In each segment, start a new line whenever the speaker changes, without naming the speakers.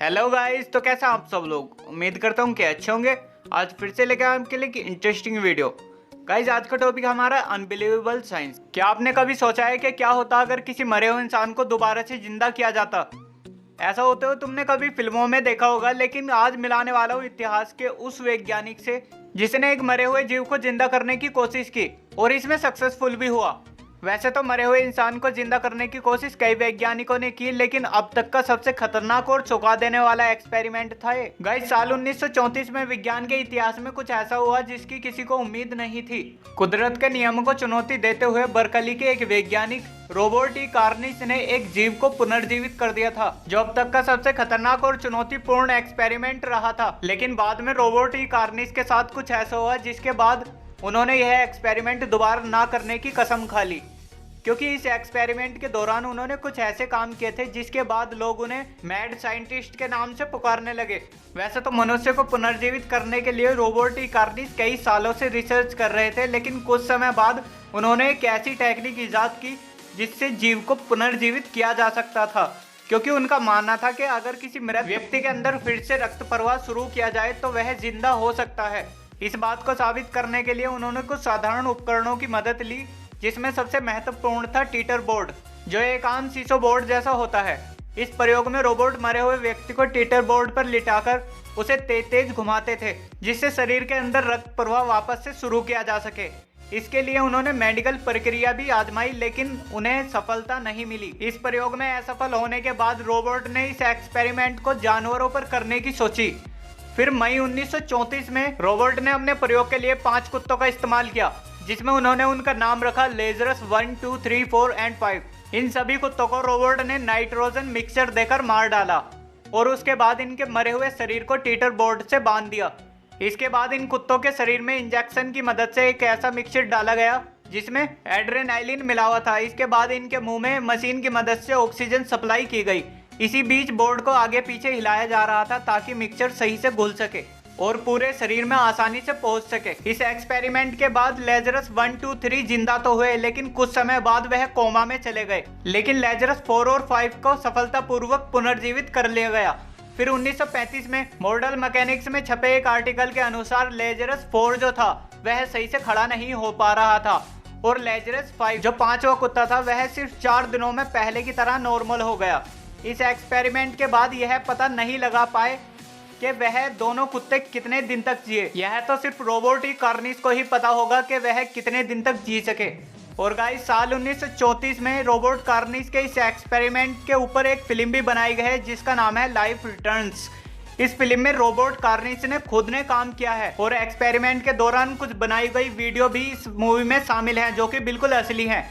Hello guys, तो कैसा आप सब लोग। उम्मीद करता हूँ कि अच्छे होंगे। आज फिर से लेकर आपके लिए इंटरेस्टिंग वीडियो। गाइस, आज का टॉपिक हमारा अनबिलीवेबल साइंस। क्या आपने कभी सोचा है कि क्या होता अगर किसी मरे हुए इंसान को दोबारा से जिंदा किया जाता। ऐसा होते हुए तुमने कभी फिल्मों में देखा होगा, लेकिन आज मिलाने वाला हूँ इतिहास के उस वैज्ञानिक से जिसने एक मरे हुए जीव को जिंदा करने की कोशिश की और इसमें सक्सेसफुल भी हुआ। वैसे तो मरे हुए इंसान को जिंदा करने की कोशिश कई वैज्ञानिकों ने की, लेकिन अब तक का सबसे खतरनाक और चौंका देने वाला एक्सपेरिमेंट था ये। गाइस, साल 1934 में विज्ञान के इतिहास में कुछ ऐसा हुआ जिसकी किसी को उम्मीद नहीं थी। कुदरत के नियमों को चुनौती देते हुए बर्कली के एक वैज्ञानिक रॉबर्ट ई कार्निस ने एक जीव को पुनर्जीवित कर दिया था, जो अब तक का सबसे खतरनाक और चुनौतीपूर्ण एक्सपेरिमेंट रहा था। लेकिन बाद में रॉबर्ट ई कार्निस के साथ कुछ ऐसा हुआ जिसके बाद उन्होंने यह एक्सपेरिमेंट दोबारा ना करने की कसम खा ली, क्योंकि इस एक्सपेरिमेंट के दौरान उन्होंने कुछ ऐसे काम किए थे जिसके बाद लोग उन्हें मैड साइंटिस्ट के नाम से पुकारने लगे। वैसे तो मनुष्य को पुनर्जीवित करने के लिए रॉबर्ट ई कार्निस कई सालों से रिसर्च कर रहे थे, लेकिन कुछ समय बाद उन्होंने एक ऐसी टेक्निक ईजाद की जिससे जीव को पुनर्जीवित किया जा सकता था, क्योंकि उनका मानना था कि अगर किसी मृत व्यक्ति के अंदर फिर से रक्त प्रवाह शुरू किया जाए तो वह जिंदा हो सकता है। इस बात को साबित करने के लिए उन्होंने कुछ साधारण उपकरणों की मदद ली, जिसमें सबसे महत्वपूर्ण था टीटर बोर्ड, जो एक आम शीशो बोर्ड जैसा होता है। इस प्रयोग में रोबोट मरे हुए व्यक्ति को टीटर बोर्ड पर लिटाकर उसे तेज तेज घुमाते थे, जिससे शरीर के अंदर रक्त प्रवाह वापस से शुरू किया जा सके। इसके लिए उन्होंने मेडिकल प्रक्रिया भी आजमाई, लेकिन उन्हें सफलता नहीं मिली। इस प्रयोग में असफल होने के बाद रोबोट ने इस एक्सपेरिमेंट को जानवरों पर करने की सोची। फिर मई 1934 में रोबोट ने अपने प्रयोग के लिए 5 कुत्तों का इस्तेमाल किया, जिसमें उन्होंने उनका नाम रखा लेजरस 1, 2, 3, 4 एंड 5। इन सभी कुत्तों को रोबोट ने नाइट्रोजन मिक्सचर देकर मार डाला और उसके बाद इनके मरे हुए शरीर को टीटर बोर्ड से बांध दिया। इसके बाद इन कुत्तों के शरीर में इंजेक्शन की मदद से एक ऐसा मिक्सचर डाला गया जिसमें एड्रेनालिन मिला हुआ था। इसके बाद इनके मुंह में मशीन की मदद से ऑक्सीजन सप्लाई की गई। इसी बीच बोर्ड को आगे पीछे हिलाया जा रहा था ताकि मिक्सचर सही से घुल सके और पूरे शरीर में आसानी से पहुंच सके। इस एक्सपेरिमेंट के बाद लेजरस 1, 2, 3 जिंदा तो हुए, लेकिन कुछ समय बाद वह कोमा में चले गए। लेकिन लेजरस 4 और 5 को सफलतापूर्वक पुनर्जीवित कर लिया गया। फिर 1935 में मॉडल मैकेनिक्स में छपे एक आर्टिकल के अनुसार लेजरस 4 जो था वह सही से खड़ा नहीं हो पा रहा था, और लेजरस 5 जो 5वां कुत्ता था वह सिर्फ 4 दिनों में पहले की तरह नॉर्मल हो गया। इस एक्सपेरिमेंट के बाद यह पता नहीं लगा पाए कि वह दोनों कुत्ते कितने दिन तक जिए। यह तो सिर्फ रॉबर्ट ई कार्निस को ही पता होगा कि वह कितने दिन तक जी सके। और गाइस, साल 1934 में रॉबर्ट कार्निस के इस एक्सपेरिमेंट के ऊपर एक फिल्म भी बनाई गई है जिसका नाम है लाइफ रिटर्न्स। इस फिल्म में रॉबर्ट कार्निस ने खुद ने काम किया है और एक्सपेरिमेंट के दौरान कुछ बनाई गई वीडियो भी इस मूवी में शामिल है, जो कि बिल्कुल असली है।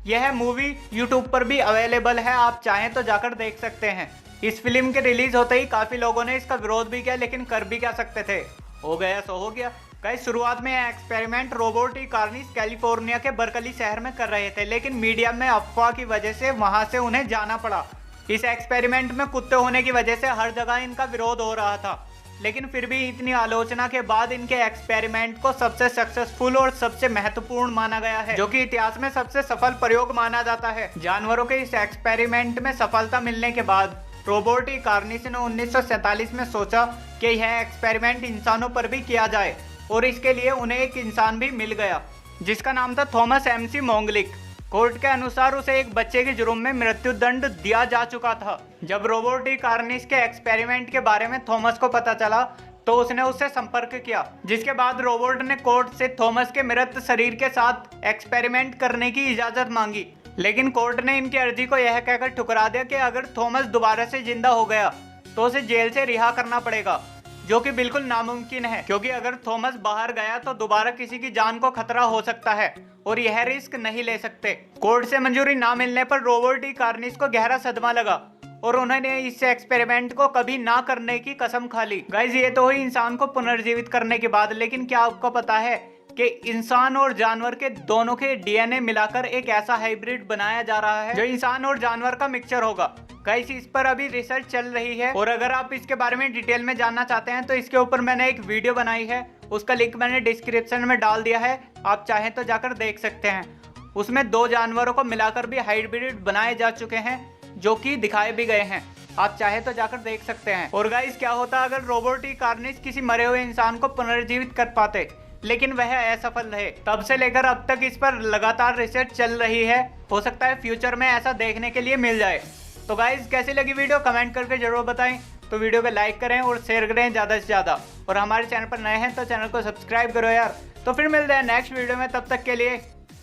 यह मूवी यूट्यूब पर भी अवेलेबल है, आप चाहें तो जाकर देख सकते हैं। इस फिल्म के रिलीज होते ही काफी लोगों ने इसका विरोध भी किया, लेकिन कर भी क्या सकते थे, हो गया सो हो गया। गाइस, शुरुआत में यह experiment Robert E Cornish California के बर्कली शहर में कर रहे थे, लेकिन मीडिया में अफवाह की वजह से वहां से उन्हें जाना पड़ा। इस एक्सपेरिमेंट में कुत्ते होने की वजह से हर जगह इनका विरोध हो रहा था, लेकिन फिर भी इतनी आलोचना के बाद इनके एक्सपेरिमेंट को सबसे सक्सेसफुल और सबसे महत्वपूर्ण माना गया है, जो कि इतिहास में सबसे सफल प्रयोग माना जाता है। जानवरों के इस एक्सपेरिमेंट में सफलता मिलने के बाद रॉबर्ट ई कार्निस ने 1947 में सोचा कि यह एक्सपेरिमेंट इंसानों पर भी किया जाए, और इसके लिए उन्हें एक इंसान भी मिल गया जिसका नाम था थॉमस एमसी मोंगलिक। कोर्ट के अनुसार उसे एक बच्चे के जुर्म में मृत्यु दंड दिया जा चुका था। जब रॉबर्ट ई कार्निस के एक्सपेरिमेंट के बारे में थॉमस को पता चला तो उसने उससे संपर्क किया, जिसके बाद रॉबर्ट ने कोर्ट से थॉमस के मृत शरीर के साथ एक्सपेरिमेंट करने की इजाजत मांगी, लेकिन कोर्ट ने इनकी अर्जी को यह कहकर ठुकरा दिया कि अगर थॉमस दोबारा से जिंदा हो गया तो उसे जेल से रिहा करना पड़ेगा, जो कि बिल्कुल नामुमकिन है, क्योंकि अगर थॉमस बाहर गया तो दोबारा किसी की जान को खतरा हो सकता है और यह रिस्क नहीं ले सकते। कोर्ट से मंजूरी ना मिलने पर रॉबर्ट ई कार्निस को गहरा सदमा लगा और उन्होंने इस एक्सपेरिमेंट को कभी ना करने की कसम खा ली। गाइस, ये तो हुई इंसान को पुनर्जीवित करने के बाद, लेकिन क्या आपको पता है कि इंसान और जानवर के दोनों के डीएनए मिलाकर एक ऐसा हाइब्रिड बनाया जा रहा है जो इंसान और जानवर का मिक्सचर होगा। गाइस, इस पर अभी रिसर्च चल रही है, और अगर आप इसके बारे में डिटेल में जानना चाहते हैं तो इसके ऊपर मैंने एक वीडियो बनाई है, उसका लिंक मैंने डिस्क्रिप्शन में डाल दिया है, आप चाहें तो जाकर देख सकते हैं। उसमें 2 जानवरों को मिलाकर भी हाइब्रिड बनाए जा चुके हैं, जो कि दिखाए भी गए हैं। आप चाहे तो जाकर देख सकते हैं। और गाइस क्या होता अगर रोबोटिक कार्निस किसी मरे हुए इंसान को पुनर्जीवित कर पाते, लेकिन वह असफल रहे। तब से लेकर अब तक इस पर लगातार रिसर्च चल रही है, हो सकता है फ्यूचर में ऐसा देखने के लिए मिल जाए। तो गाइस कैसी लगी वीडियो कमेंट करके जरूर बताएं। तो वीडियो को लाइक करें और शेयर करें ज़्यादा से ज़्यादा, और हमारे चैनल पर नए हैं तो चैनल को सब्सक्राइब करो यार। तो फिर मिलते हैं नेक्स्ट वीडियो में, तब तक के लिए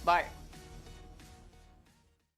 बाय।